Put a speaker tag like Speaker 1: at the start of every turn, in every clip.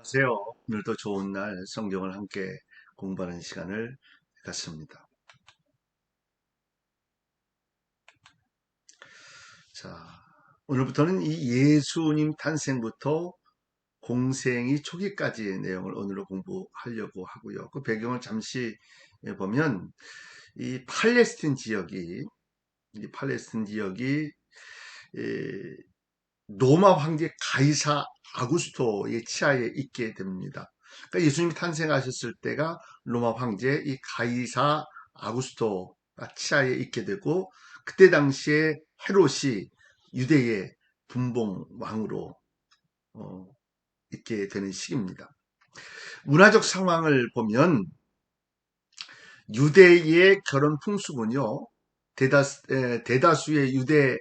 Speaker 1: 안녕하세요. 오늘도 좋은 날 성경을 함께 공부하는 시간을 갖습니다. 자, 오늘부터는 이 예수님 탄생부터 공생이 초기까지의 내용을 오늘로 공부하려고 하고요. 그 배경을 잠시 보면 이 팔레스틴 지역이 로마 황제 가이사 아구스토의 치하에 있게 됩니다. 그러니까 예수님이 탄생하셨을 때가 로마 황제 이 가이사 아구스토가 치하에 있게 되고, 그때 당시에 헤롯이 유대의 분봉 왕으로 있게 되는 시기입니다. 문화적 상황을 보면 유대의 결혼 풍습은요, 대다수의 유대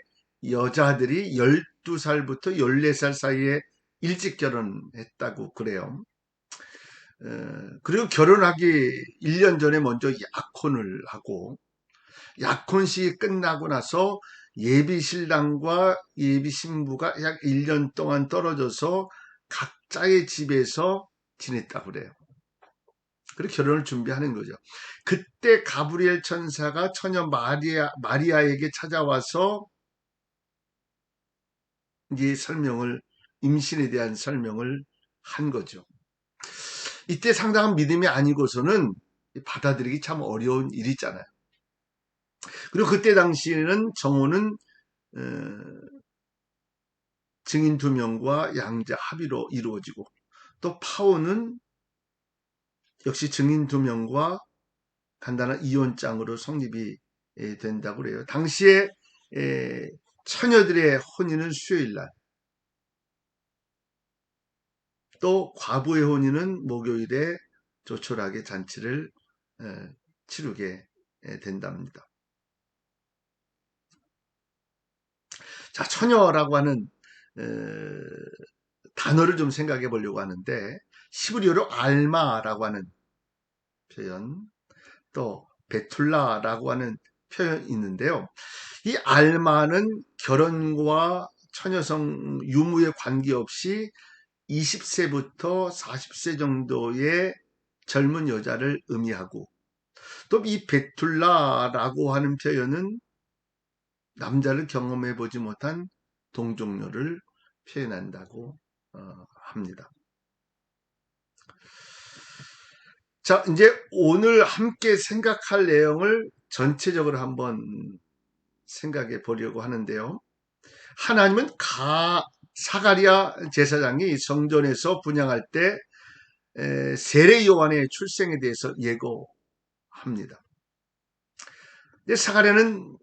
Speaker 1: 여자들이 12살부터 14살 사이에 일찍 결혼했다고 그래요. 그리고 결혼하기 1년 전에 먼저 약혼을 하고, 약혼식이 끝나고 나서 예비 신랑과 예비 신부가 약 1년 동안 떨어져서 각자의 집에서 지냈다고 그래요. 그리고 결혼을 준비하는 거죠. 그때 가브리엘 천사가 처녀 마리아에게 찾아와서 이제 임신에 대한 설명을 한 거죠. 이때 상당한 믿음이 아니고서는 받아들이기 참 어려운 일이잖아요. 그리고 그때 당시에는 정혼은 증인 2명과 양자 합의로 이루어지고, 또 파혼은 역시 증인 2명과 간단한 이혼장으로 성립이 된다고 그래요. 당시에 처녀들의 혼인은 수요일날, 또 과부의 혼인은 목요일에 조촐하게 잔치를 치르게 된답니다. 자, 처녀라고 하는 단어를 좀 생각해 보려고 하는데, 히브리어로 알마라고 하는 표현, 또 베툴라라고 하는 표현이 있는데요. 이 알마는 결혼과 처녀성 유무에 관계없이 20세부터 40세 정도의 젊은 여자를 의미하고, 또 이 베툴라라고 하는 표현은 남자를 경험해 보지 못한 동정녀를 표현한다고 합니다. 자, 이제 오늘 함께 생각할 내용을 전체적으로 한번 생각해 보려고 하는데요. 하나님은 사가랴 제사장이 성전에서 분향할 때 세례 요한의 출생에 대해서 예고합니다. 근데 사가랴는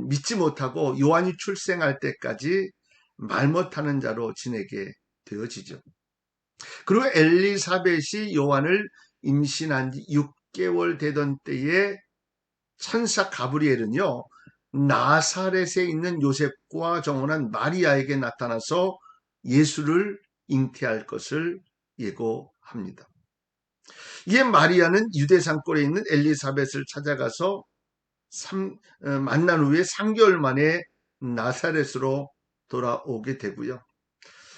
Speaker 1: 믿지 못하고 요한이 출생할 때까지 말 못하는 자로 지내게 되어지죠. 그리고 엘리사벳이 요한을 임신한 지 6개월 되던 때에 천사 가브리엘은요, 나사렛에 있는 요셉과 정혼한 마리아에게 나타나서 예수를 잉태할 것을 예고합니다. 이에 마리아는 유대 산골에 있는 엘리사벳을 찾아가서 만난 후에 3개월 만에 나사렛으로 돌아오게 되고요.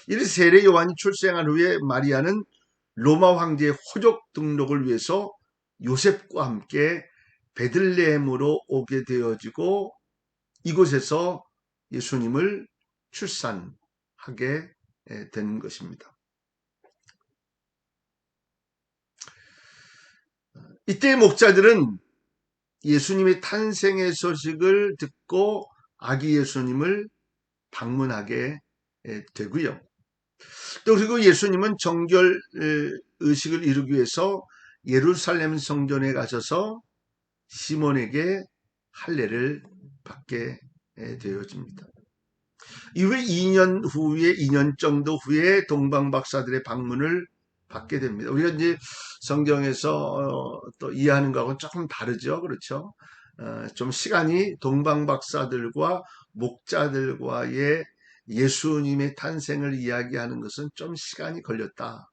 Speaker 1: 이를 세례 요한이 출생한 후에 마리아는 로마 황제의 호적 등록을 위해서 요셉과 함께 베들레헴으로 오게 되어지고, 이곳에서 예수님을 출산하게 된 것입니다. 이때 목자들은 예수님의 탄생의 소식을 듣고 아기 예수님을 방문하게 되고요. 또 그리고 예수님은 정결 의식을 이루기 위해서 예루살렘 성전에 가셔서 시몬에게 할례를 받게 되어집니다. 이후에 2년 정도 후에 동방박사들의 방문을 받게 됩니다. 우리가 이제 성경에서 또 이해하는 거하고는 조금 다르죠. 그렇죠? 좀 시간이 동방박사들과 목자들과의 예수님의 탄생을 이야기하는 것은 좀 시간이 걸렸다.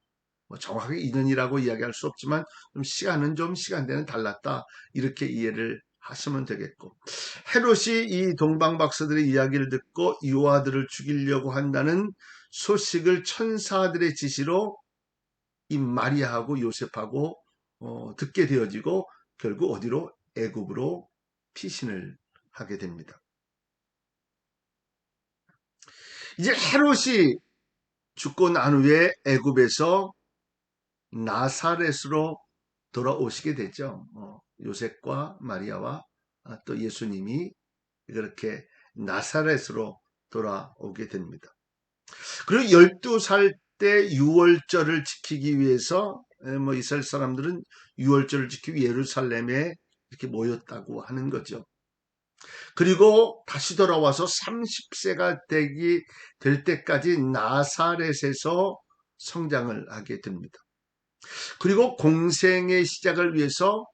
Speaker 1: 뭐 정확하게 2년이라고 이야기할 수 없지만 좀 시간대는 달랐다. 이렇게 이해를 하시면 되겠고, 헤롯이 이 동방박사들의 이야기를 듣고 유아들을 죽이려고 한다는 소식을 천사들의 지시로 이 마리아하고 요셉하고 듣게 되어지고 결국 어디로? 애굽으로 피신을 하게 됩니다. 이제 헤롯이 죽고 난 후에 애굽에서 나사렛으로 돌아오시게 되죠. 요셉과 마리아와 또 예수님이 그렇게 나사렛으로 돌아오게 됩니다. 그리고 12살 때 유월절을 지키기 위해서 뭐 이스라엘 사람들은 유월절을 지키고 예루살렘에 이렇게 모였다고 하는 거죠. 그리고 다시 돌아와서 30세가 될 때까지 나사렛에서 성장을 하게 됩니다. 그리고 공생의 시작을 위해서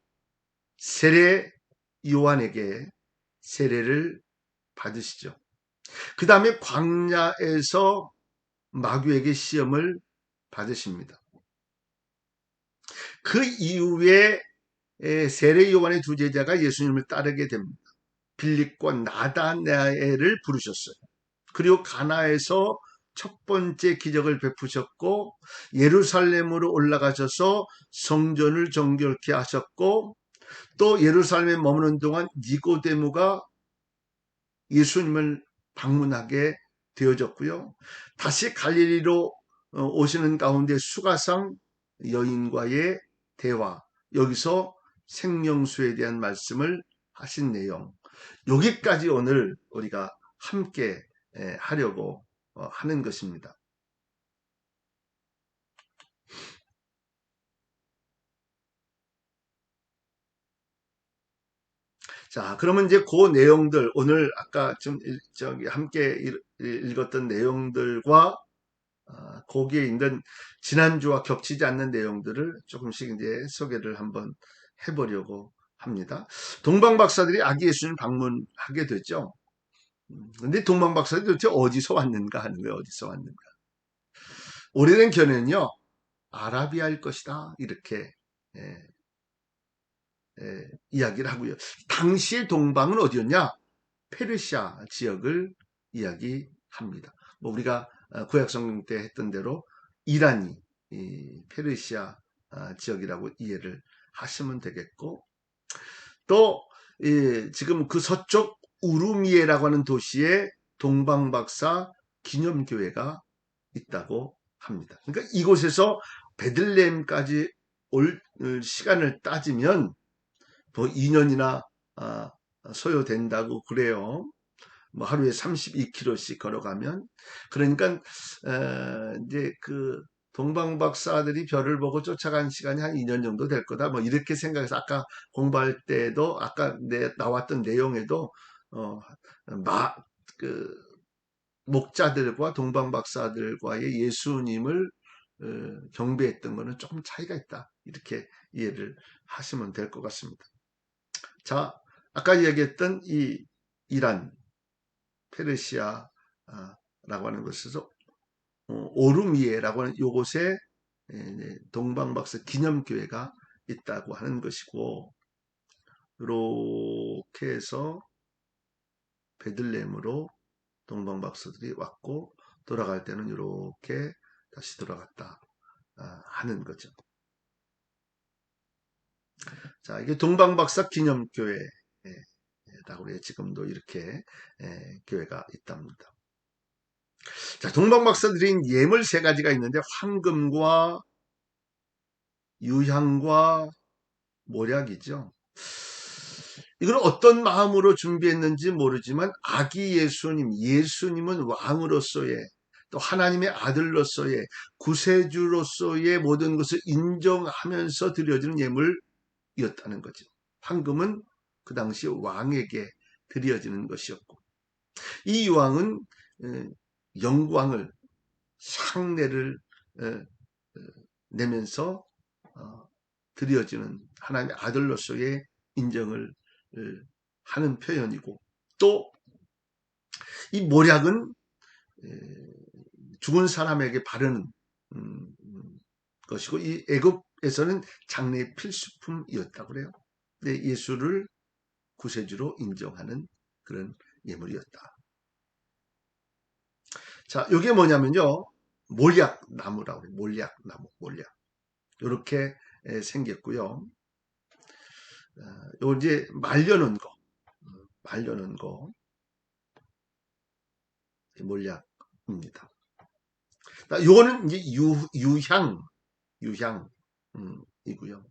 Speaker 1: 세례 요한에게 세례를 받으시죠. 그 다음에 광야에서 마귀에게 시험을 받으십니다. 그 이후에 세례 요한의 두 제자가 예수님을 따르게 됩니다. 빌립과 나다나엘을 부르셨어요. 그리고 가나에서 첫 번째 기적을 베푸셨고 예루살렘으로 올라가셔서 성전을 정결케 하셨고 또 예루살렘에 머무는 동안 니고데모가 예수님을 방문하게 되어졌고요. 다시 갈릴리로 오시는 가운데 수가상 여인과의 대화, 여기서 생명수에 대한 말씀을 하신 내용, 여기까지 오늘 우리가 함께 하려고 하는 것입니다. 자, 그러면 이제 그 내용들, 오늘 아까 좀 함께 읽었던 내용들과 거기에 있는 지난주와 겹치지 않는 내용들을 조금씩 이제 소개를 한번 해보려고 합니다. 동방 박사들이 아기 예수님 방문하게 됐죠. 근데 동방 박사들이 도대체 어디서 왔는가 하는 거예요. 어디서 왔는가. 오래된 견해는요, 아라비아일 것이다. 이렇게 예, 이야기를 하고요. 당시의 동방은 어디였냐? 페르시아 지역을 이야기합니다. 뭐 우리가 구약 성경 때 했던 대로 이란이 페르시아 지역이라고 이해를 하시면 되겠고, 또 지금 그 서쪽 우루미에라고 하는 도시에 동방박사 기념교회가 있다고 합니다. 그러니까 이곳에서 베들레헴까지 올 시간을 따지면 뭐 2년이나 소요된다고 그래요. 뭐 하루에 32km씩 걸어가면. 그러니까 이제 그 동방박사들이 별을 보고 쫓아간 시간이 한 2년 정도 될 거다. 뭐 이렇게 생각해서 아까 공부할 때도 아까 나왔던 내용에도 어, 마, 그 목자들과 동방박사들과의 예수님을 경배했던 거는 조금 차이가 있다. 이렇게 이해를 하시면 될 것 같습니다. 자, 아까 이야기했던 이 이란, 페르시아라고 하는 것에서 오르미에라고 하는 요곳에 동방박사 기념교회가 있다고 하는 것이고, 이렇게 해서 베들레헴으로 동방박사들이 왔고 돌아갈 때는 이렇게 다시 돌아갔다 하는 거죠. 자, 이게 동방박사 기념교회라고 해요. 지금도 이렇게 교회가 있답니다. 자, 동방박사들인 예물 세 가지가 있는데 황금과 유향과 모략이죠. 이걸 어떤 마음으로 준비했는지 모르지만 아기 예수님은 왕으로서의 또 하나님의 아들로서의 구세주로서의 모든 것을 인정하면서 드려지는 예물이었다는 거죠. 황금은 그 당시 왕에게 드려지는 것이었고 이 왕은 영광을 향내를 내면서 드려지는 하나님의 아들로서의 인정을 하는 표현이고 또 이 모략은 죽은 사람에게 바르는 것이고 이 애굽에서는 장례의 필수품이었다고 그래요. 근데 예수를 구세주로 인정하는 그런 예물이었다. 자, 이게 뭐냐면요. 몰약나무라고 해요. 몰약나무, 몰약. 이렇게 생겼고요. 요 이제 말려놓은 거 몰약입니다. 요거는 이제 유향 이고요.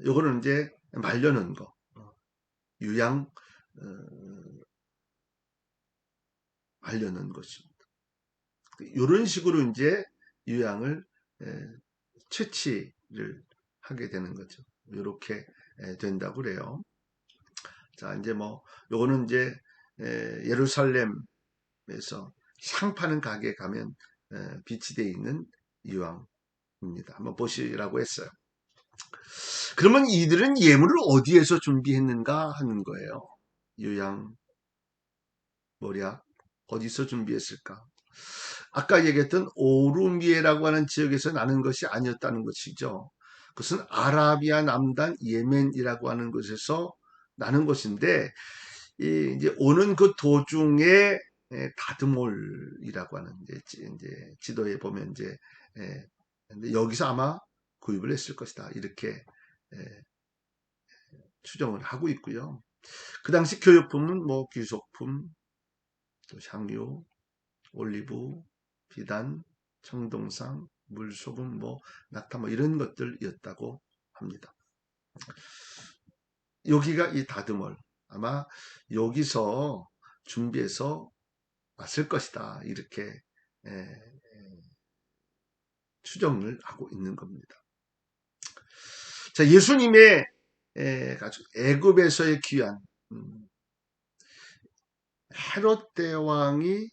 Speaker 1: 요거는 이제 말려놓은 거 유향 말려놓은 것입니다. 이런 식으로 이제 유향을 채취를 하게 되는 거죠. 이렇게 된다고 그래요. 자, 이제 뭐 요거는 이제 예루살렘에서 향 파는 가게에 가면 비치되어 있는 유황입니다. 한번 보시라고 했어요. 그러면 이들은 예물을 어디에서 준비했는가 하는 거예요. 유향, 몰약 어디서 준비했을까? 아까 얘기했던 오르미에라고 하는 지역에서 나는 것이 아니었다는 것이죠. 그것은 아라비아 남단 예멘이라고 하는 곳에서 나는 것인데 이제 오는 그 도중에 다드몰이라고 하는 이제 지도에 보면 이제 근데 여기서 아마 구입을 했을 것이다 이렇게 추정을 하고 있고요. 그 당시 교육품은 뭐 귀속품, 또 향유, 올리브, 비단, 청동상, 물소금, 뭐 낙타 뭐 이런 것들이었다고 합니다. 여기가 이 다드몰 아마 여기서 준비해서 왔을 것이다 이렇게 추정을 하고 있는 겁니다. 자, 예수님의 애굽에서의 귀환 헤롯 대왕이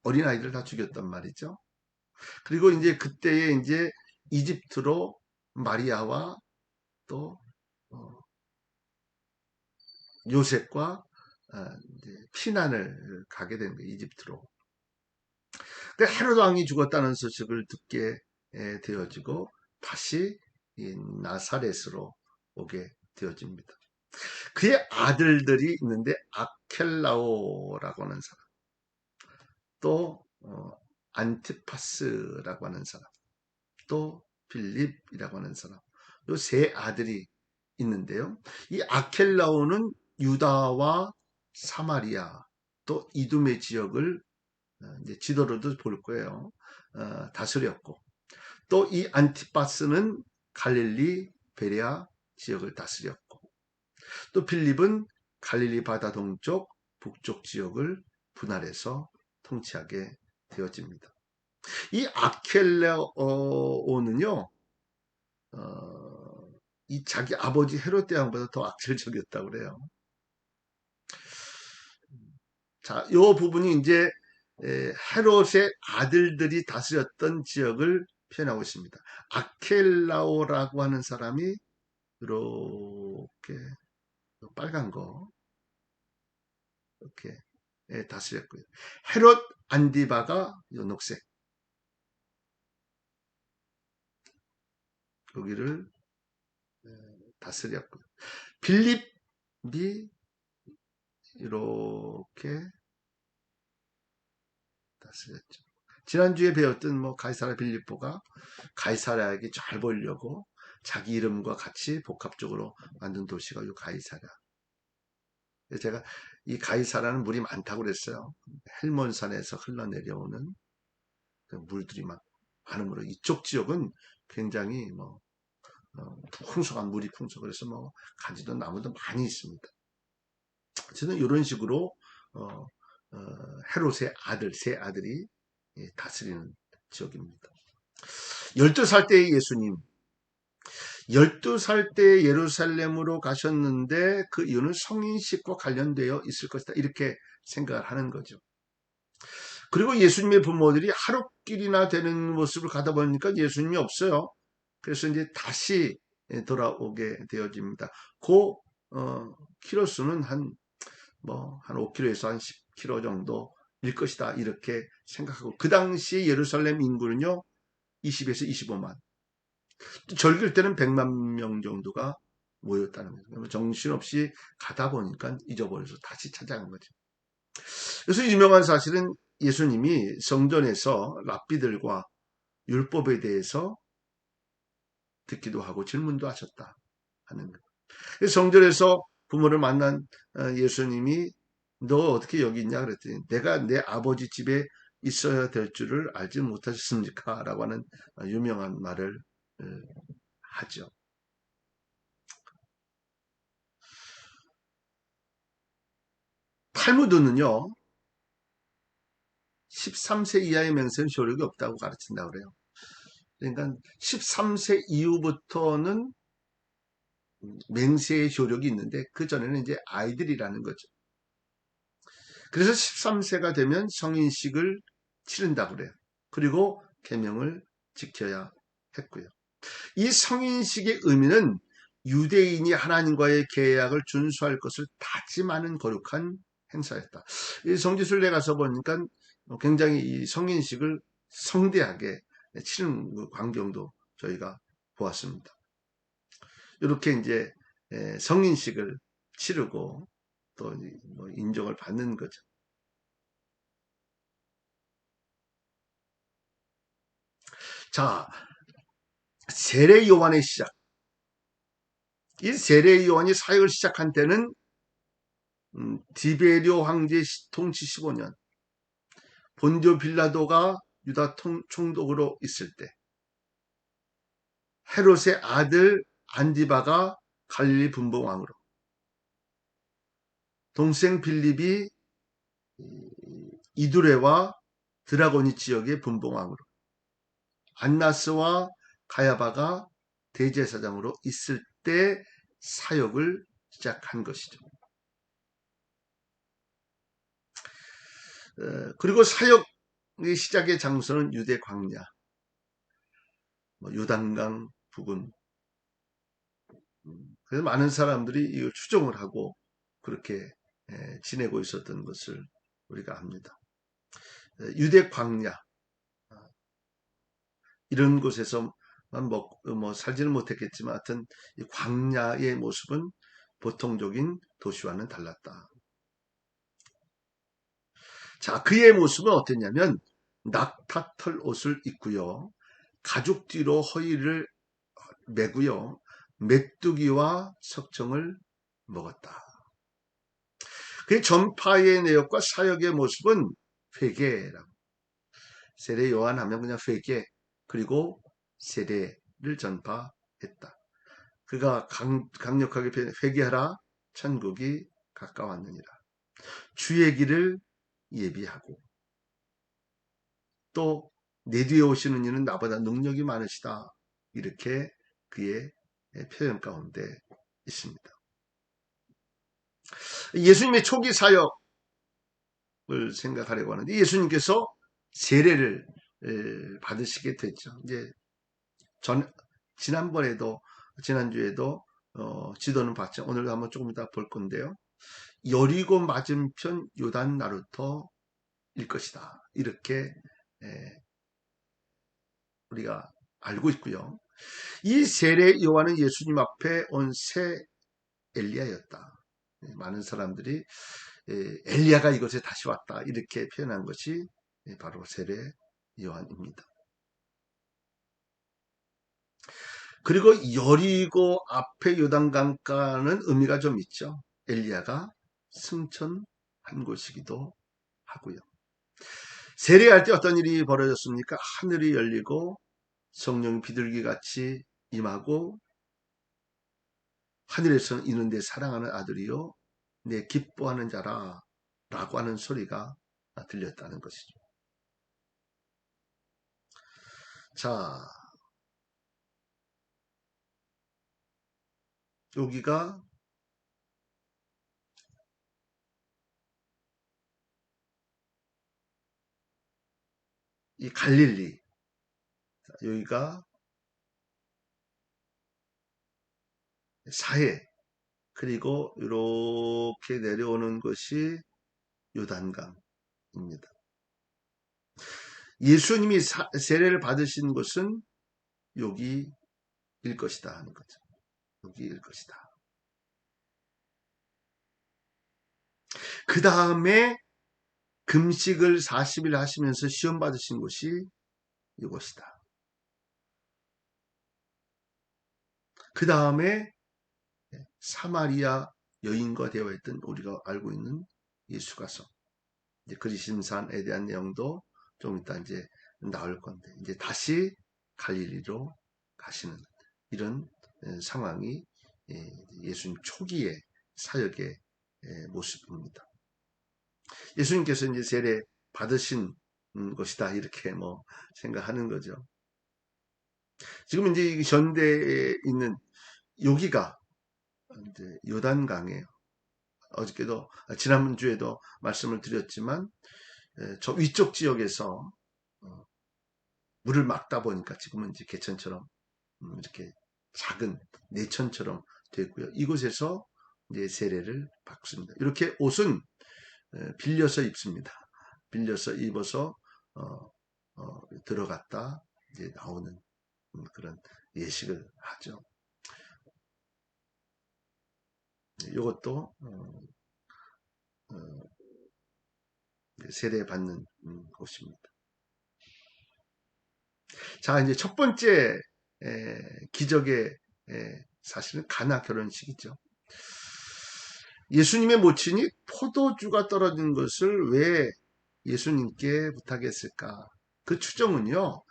Speaker 1: 어린아이들 다 죽였단 말이죠. 그리고 이제 그때에 이제 이집트로 마리아와 또 요셉과 이제 피난을 가게 된 거예요. 이집트로. 헤롯 왕이 죽었다는 소식을 듣게 되어지고 다시 이 나사렛으로 오게 되어집니다. 그의 아들들이 있는데 아켈라오라고 하는 사람, 또 안티파스라고 하는 사람, 또 빌립이라고 하는 사람, 요 세 아들이 있는데요. 이 아켈라오는 유다와 사마리아 또 이두메 지역을 이제 지도로도 볼 거예요. 다스렸고 또 이 안티파스는 갈릴리 베레아 지역을 다스렸고 또 필립은 갈릴리 바다 동쪽 북쪽 지역을 분할해서 통치하게 되어집니다. 이 아켈레오는요, 이 자기 아버지 헤롯 대왕보다 더 악질적이었다고 그래요. 자, 이 부분이 이제 헤롯의 아들들이 다스렸던 지역을 표현하고 있습니다. 아켈라오라고 하는 사람이 이렇게 빨간 거 이렇게 다스렸고요. 헤롯 안디바가 이 녹색 여기를 다스렸고요. 빌립이 이렇게 다스렸죠. 지난주에 배웠던 뭐 가이사라 빌립보가 가이사라에게 잘 보이려고 자기 이름과 같이 복합적으로 만든 도시가 이 가이사라. 제가 이 가이사라는 물이 많다고 그랬어요. 헬몬산에서 흘러내려오는 그 물들이 막 많으므로 이쪽 지역은 굉장히 뭐 풍성한 물이 풍성. 그래서 뭐 가지도 나무도 많이 있습니다. 저는 이런 식으로 헤롯의 세 아들이 다스리는 지역입니다. 12살 때의 예수님, 12살 때 예루살렘으로 가셨는데 그 이유는 성인식과 관련되어 있을 것이다. 이렇게 생각을 하는 거죠. 그리고 예수님의 부모들이 하루길이나 되는 모습을 가다 보니까 예수님이 없어요. 그래서 이제 다시 돌아오게 되어집니다. 그 키로수는 한 5km에서 한 10km 정도일 것이다. 이렇게 생각하고 그 당시 예루살렘 인구는요. 20에서 25만. 절기일 때는 100만 명 정도가 모였다는 거죠. 정신없이 가다 보니까 잊어버려서 다시 찾아간 거죠. 그래서 유명한 사실은 예수님이 성전에서 랍비들과 율법에 대해서 듣기도 하고 질문도 하셨다 하는 거예요. 성전에서 부모를 만난 예수님이 너 어떻게 여기 있냐 그랬더니 내가 내 아버지 집에 있어야 될 줄을 알지 못하셨습니까? 라고 하는 유명한 말을 하죠. 탈무드는요, 13세 이하의 맹세는 효력이 없다고 가르친다고 그래요. 그러니까 13세 이후부터는 맹세의 효력이 있는데 그 전에는 이제 아이들이라는 거죠. 그래서 13세가 되면 성인식을 치른다고 그래요. 그리고 계명을 지켜야 했고요. 이 성인식의 의미는 유대인이 하나님과의 계약을 준수할 것을 다짐하는 거룩한 행사였다. 이 성지순례 가서 보니까 굉장히 이 성인식을 성대하게 치는 그 광경도 저희가 보았습니다. 이렇게 이제 성인식을 치르고 또 인정을 받는 거죠. 자, 세례 요한의 시작. 이 세례 요한이 사역을 시작한 때는 디베리오 황제 통치 15년, 본디오 빌라도가 유다 총독으로 있을 때, 헤롯의 아들 안디바가 갈릴리 분봉왕으로, 동생 빌립이 이두레와 드라고니 지역의 분봉왕으로, 안나스와 가야바가 대제사장으로 있을 때 사역을 시작한 것이죠. 그리고 사역의 시작의 장소는 유대 광야, 요단강 부근. 그래서 많은 사람들이 이걸 추종을 하고 그렇게 지내고 있었던 것을 우리가 압니다. 유대 광야, 이런 곳에서만 살지는 못했겠지만 하여튼 이 광야의 모습은 보통적인 도시와는 달랐다. 자, 그의 모습은 어땠냐면 낙타털 옷을 입고요. 가죽 뒤로 허리를 메고요. 메뚜기와 석청을 먹었다. 그의 전파의 내역과 사역의 모습은 회개라고. 세례 요한 하면 그냥 회개 그리고 세례를 전파했다. 그가 강력하게 회개하라 천국이 가까웠느니라. 주의 길을 예비하고 또 내 뒤에 오시는 이는 나보다 능력이 많으시다. 이렇게 그의 표현 가운데 있습니다. 예수님의 초기 사역을 생각하려고 하는데 예수님께서 세례를 받으시게 됐죠. 이제 지난번에도 지난주에도 지도는 봤죠. 오늘도 한번 조금 이따 볼 건데요. 여리고 맞은편 요단 나루터일 것이다. 이렇게 우리가 알고 있고요. 이 세례 요한은 예수님 앞에 온 새 엘리야였다. 많은 사람들이 엘리야가 이곳에 다시 왔다. 이렇게 표현한 것이 바로 세례 요한입니다. 그리고 여리고 앞에 요단강가는 의미가 좀 있죠. 엘리야가 승천한 곳이기도 하고요. 세례할 때 어떤 일이 벌어졌습니까? 하늘이 열리고 성령 비둘기같이 임하고 하늘에서는 이는 내 사랑하는 아들이요 내 기뻐하는 자라 라고 하는 소리가 들렸다는 것이죠. 자, 여기가 이 갈릴리, 여기가 사해, 그리고 이렇게 내려오는 것이 요단강입니다. 예수님이 세례를 받으신 곳은 여기일 것이다 하는 거죠. 여기일 것이다. 그 다음에 금식을 40일 하시면서 시험 받으신 곳이 이곳이다. 그 다음에 사마리아 여인과 대화했던 우리가 알고 있는 이 수가성, 이제 그리심산에 대한 내용도 좀 이따 이제 나올 건데, 이제 다시 갈릴리로 가시는 이런 상황이 예수님 초기의 사역의 모습입니다. 예수님께서 이제 세례 받으신 것이다 이렇게 뭐 생각하는 거죠. 지금 이제 현대에 있는 여기가 이제 요단강이에요. 어저께도 지난주에도 말씀을 드렸지만 저 위쪽 지역에서 물을 막다 보니까 지금은 이제 개천처럼 이렇게 작은 내천처럼 되고요. 이곳에서 이제 세례를 받습니다. 이렇게 옷은 빌려서 입습니다. 빌려서 입어서 들어갔다 이제 나오는 그런 예식을 하죠. 이것도 세례 받는 곳입니다. 자, 이제 첫 번째 기적의 사실은 가나 결혼식이죠. 예수님의 모친이 포도주가 떨어진 것을 왜 예수님께 부탁했을까? 그 추정은요,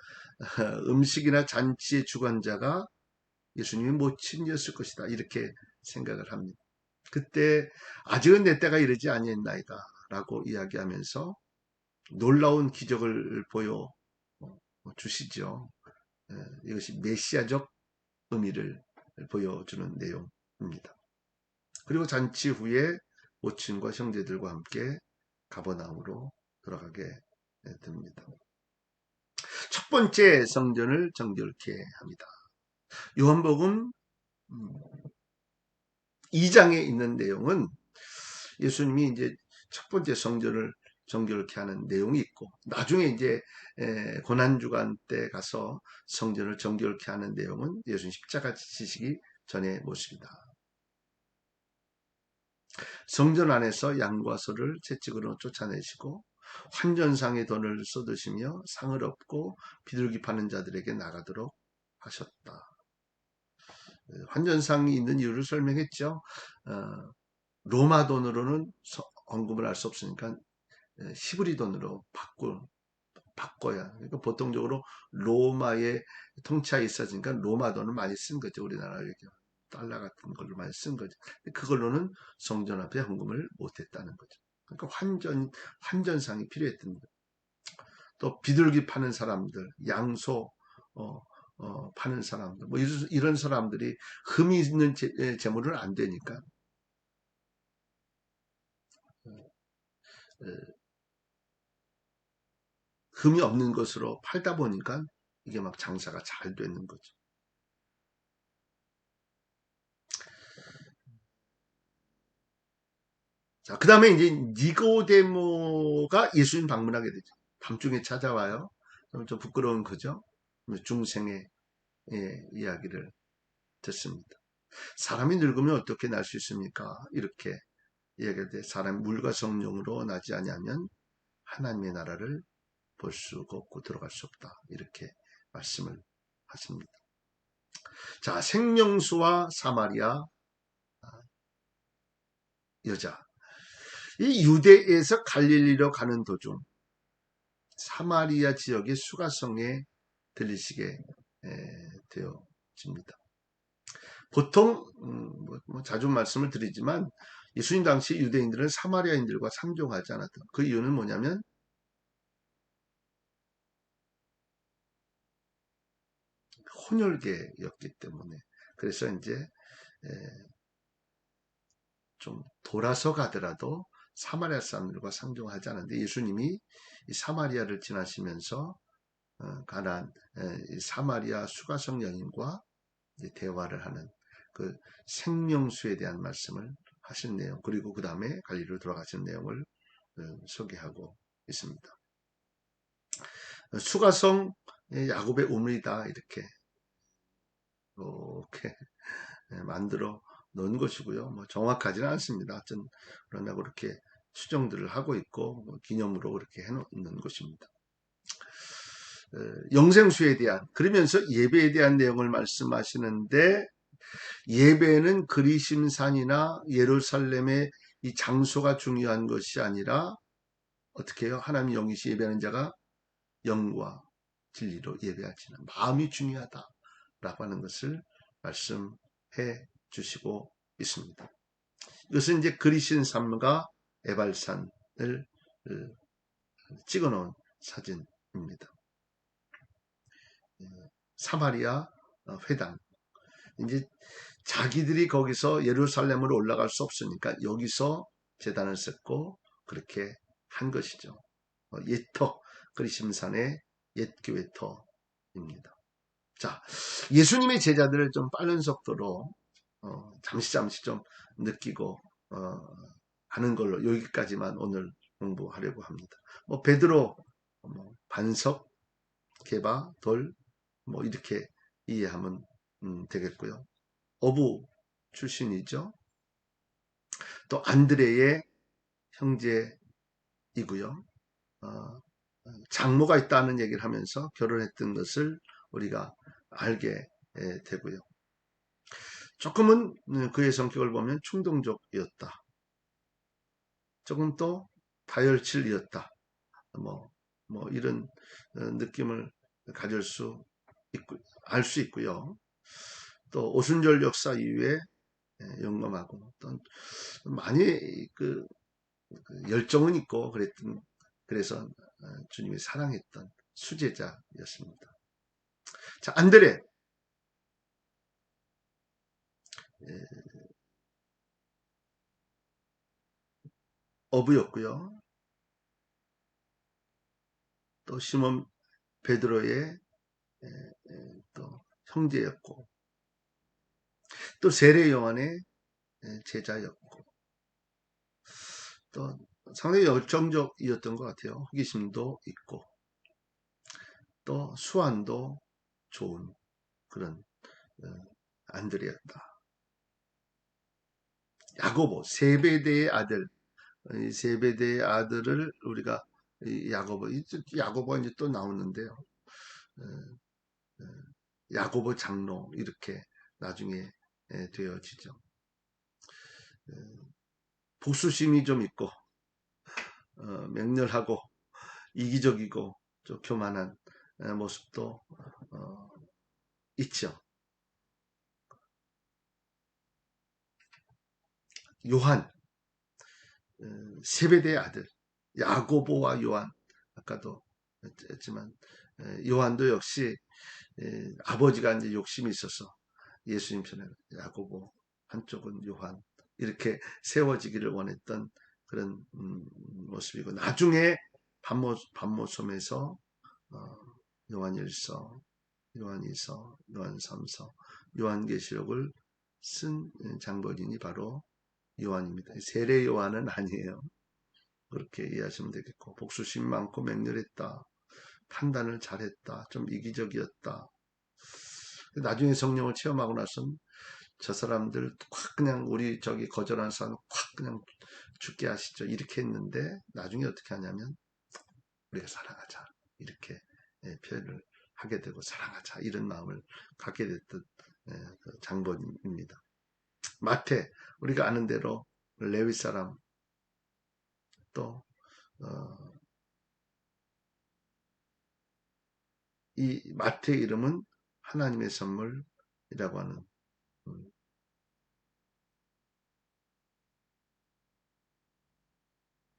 Speaker 1: 음식이나 잔치의 주관자가 예수님의 모친이었을 것이다. 이렇게 생각을 합니다. 그때 아직은 내 때가 이르지 아니했나이다 라고 이야기하면서 놀라운 기적을 보여 주시죠. 이것이 메시아적 의미를 보여주는 내용입니다. 그리고 잔치 후에 모친과 형제들과 함께 가버나움으로 돌아가게 됩니다. 첫 번째 성전을 정결케 합니다. 요한복음 2장에 있는 내용은 예수님이 이제 첫 번째 성전을 정결케 하는 내용이 있고, 나중에 이제 고난주간 때 가서 성전을 정결케 하는 내용은 예수님 십자가 지시기 전의 모습이다. 성전 안에서 양과 소를 채찍으로 쫓아내시고 환전상의 돈을 쏟으시며 상을 얻고 비둘기 파는 자들에게 나가도록 하셨다. 환전상이 있는 이유를 설명했죠. 로마 돈으로는 헌금을 할 수 없으니까 히브리 돈으로 바꿔야. 그러니까 보통적으로 로마의 통치하에 있었으니까 로마 돈을 많이 쓴 거죠. 우리나라 달러 같은 걸로 많이 쓴 거죠. 그걸로는 성전 앞에 헌금을 못했다는 거죠. 그러니까 환전상이 필요했던 거죠. 또 비둘기 파는 사람들, 양소 파는 사람들, 뭐 이런 사람들이 흠이 있는 재물은 안 되니까 흠이 없는 것으로 팔다 보니까 이게 막 장사가 잘 되는 거죠. 자, 그 다음에 이제 니고데모가 예수님 방문하게 되죠. 밤중에 찾아와요. 좀 부끄러운 거죠. 중생의 이야기를 듣습니다. 사람이 늙으면 어떻게 날 수 있습니까? 이렇게 이야기할 때 사람이 물과 성령으로 나지 아니하면 하나님의 나라를 볼 수가 없고 들어갈 수 없다. 이렇게 말씀을 하십니다. 자, 생명수와 사마리아 여자. 이 유대에서 갈릴리로 가는 도중 사마리아 지역의 수가성에 들리시게 되어집니다. 보통 자주 말씀을 드리지만 예수님 당시 유대인들은 사마리아인들과 상종하지 않았던 그 이유는 뭐냐면 혼혈계였기 때문에. 그래서 이제 좀 돌아서 가더라도 사마리아 사람들과 상종하지 않았는데 예수님이 이 사마리아를 지나시면서 가난 사마리아 수가성 여인과 대화를 하는 그 생명수에 대한 말씀을 하신 내용, 그리고 그 다음에 갈릴리로 돌아가신 내용을 소개하고 있습니다. 수가성 야곱의 우물이다 이렇게 만들어 놓은 것이고요. 뭐 정확하지는 않습니다. 그러나 그렇게 추정들을 하고 있고 기념으로 그렇게 해놓는 것입니다. 영생수에 대한, 그러면서 예배에 대한 내용을 말씀하시는데 예배는 그리심산이나 예루살렘의 이 장소가 중요한 것이 아니라 어떻게 해요? 하나님 영이시 예배하는 자가 영과 진리로 예배하지는 마음이 중요하다라고 하는 것을 말씀해 주시고 있습니다. 이것은 이제 그리신 삶과 에발산을 찍어 놓은 사진입니다. 사마리아 회당. 이제 자기들이 거기서 예루살렘으로 올라갈 수 없으니까 여기서 제단을 쌓고 그렇게 한 것이죠. 옛터, 그리심산의 옛교회터입니다. 자, 예수님의 제자들을 좀 빠른 속도로 잠시 좀 느끼고 하는 걸로 여기까지만 오늘 공부하려고 합니다. 뭐 베드로, 반석, 게바, 돌, 뭐 이렇게 이해하면 되겠고요. 어부 출신이죠. 또 안드레의 형제이고요. 장모가 있다는 얘기를 하면서 결혼했던 것을 우리가 알게 되고요. 조금은 그의 성격을 보면 충동적이었다. 조금 또 다혈질이었다. 뭐 이런 느낌을 가질 수 있고 알 수 있고요. 또 오순절 역사 이후에 영감하고 또 많이 그 열정은 있고 그래서 주님이 사랑했던 수제자였습니다. 자, 안드레 어부였고요. 또 시몬 베드로의 또 형제였고 또 세례 요한의 제자였고 또 상당히 열정적이었던 것 같아요. 호기심도 있고 또 수완도 좋은 그런 안드레였다. 야고보 세베대의 아들, 이 세베대의 아들을 우리가 야고보가 이제 또 나오는데요. 야고보 장로 이렇게 나중에 되어지죠. 복수심이 좀 있고 맹렬하고 이기적이고 좀 교만한 모습도 있죠. 요한 세베대의 아들 야고보와 요한 아까도 했지만 요한도 역시 아버지가 이제 욕심이 있어서 예수님 편에 야고보 한쪽은 요한 이렇게 세워지기를 원했던 그런 모습이고 나중에 반모섬에서 요한일서, 요한이서, 요한삼서, 요한계시록을 쓴 장본인이 바로 요한입니다. 세례 요한은 아니에요. 그렇게 이해하시면 되겠고 복수심 많고 맹렬했다. 판단을 잘했다. 좀 이기적이었다. 나중에 성령을 체험하고 나서는 저 사람들 확 그냥 우리 저기 거절한 사람 확 그냥 죽게 하시죠. 이렇게 했는데 나중에 어떻게 하냐면 우리가 사랑하자. 이렇게 표현을 하게 되고 사랑하자. 이런 마음을 갖게 됐던 그 장본입니다. 마태 우리가 아는 대로 레위 사람 또 이 마태의 이름은 하나님의 선물이라고 하는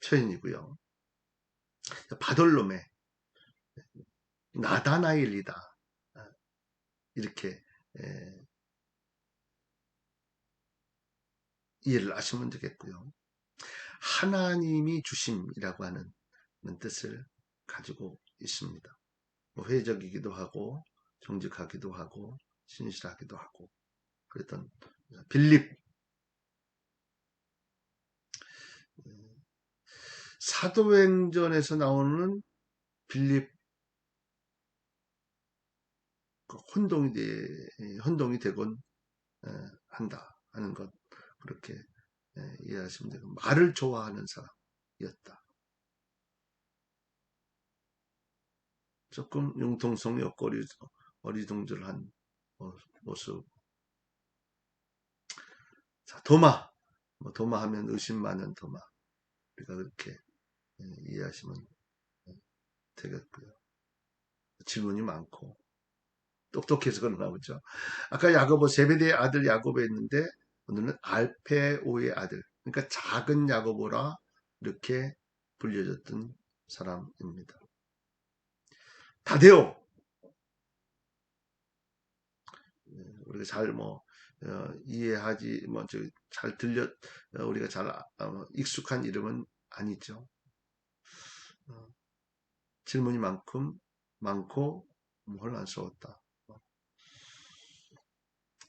Speaker 1: 표현이고요. 바돌로메, 나다나엘이다. 이렇게 이해를 하시면 되겠고요. 하나님이 주심이라고 하는 뜻을 가지고 있습니다. 회적이기도 하고 정직하기도 하고 신실하기도 하고 그랬던 빌립 사도행전에서 나오는 빌립 혼동이 되곤 한다 하는 것 그렇게 이해하시면 되고 말을 좋아하는 사람이었다. 조금 융통성이 없고 어리둥절한 모습 자, 도마. 도마 하면 의심 많은 도마. 우리가 그렇게 이해하시면 되겠고요. 질문이 많고 똑똑해서 그런가 보죠. 아까 야고보 세베대의 아들 야고보였는데 오늘은 알페오의 아들. 그러니까 작은 야고보라 이렇게 불려졌던 사람입니다. 다데오. 우리가 잘 이해하지 잘 들려 우리가 잘 익숙한 이름은 아니죠. 어, 질문이 많고 혼란스러웠다.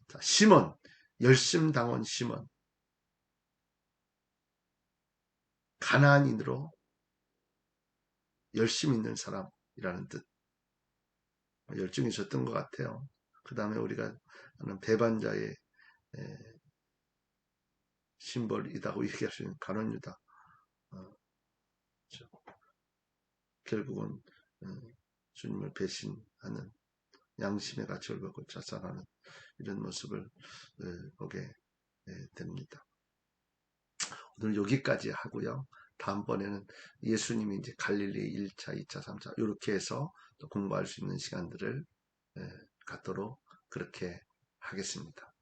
Speaker 1: 자, 시몬 열심당원 시몬 가나안인으로 열심 있는 사람이라는 뜻. 열정이 있었던 것 같아요. 그 다음에 우리가 하는 배반자의 심벌이라고 얘기할 수 있는 가룟유다. 그렇죠. 결국은 주님을 배신하는 양심의 가책을 받고 자살하는 이런 모습을 보게 됩니다. 오늘 여기까지 하고요. 다음번에는 예수님이 이제 갈릴리 1차, 2차, 3차 이렇게 해서 또 공부할 수 있는 시간들을 갖도록 그렇게 하겠습니다.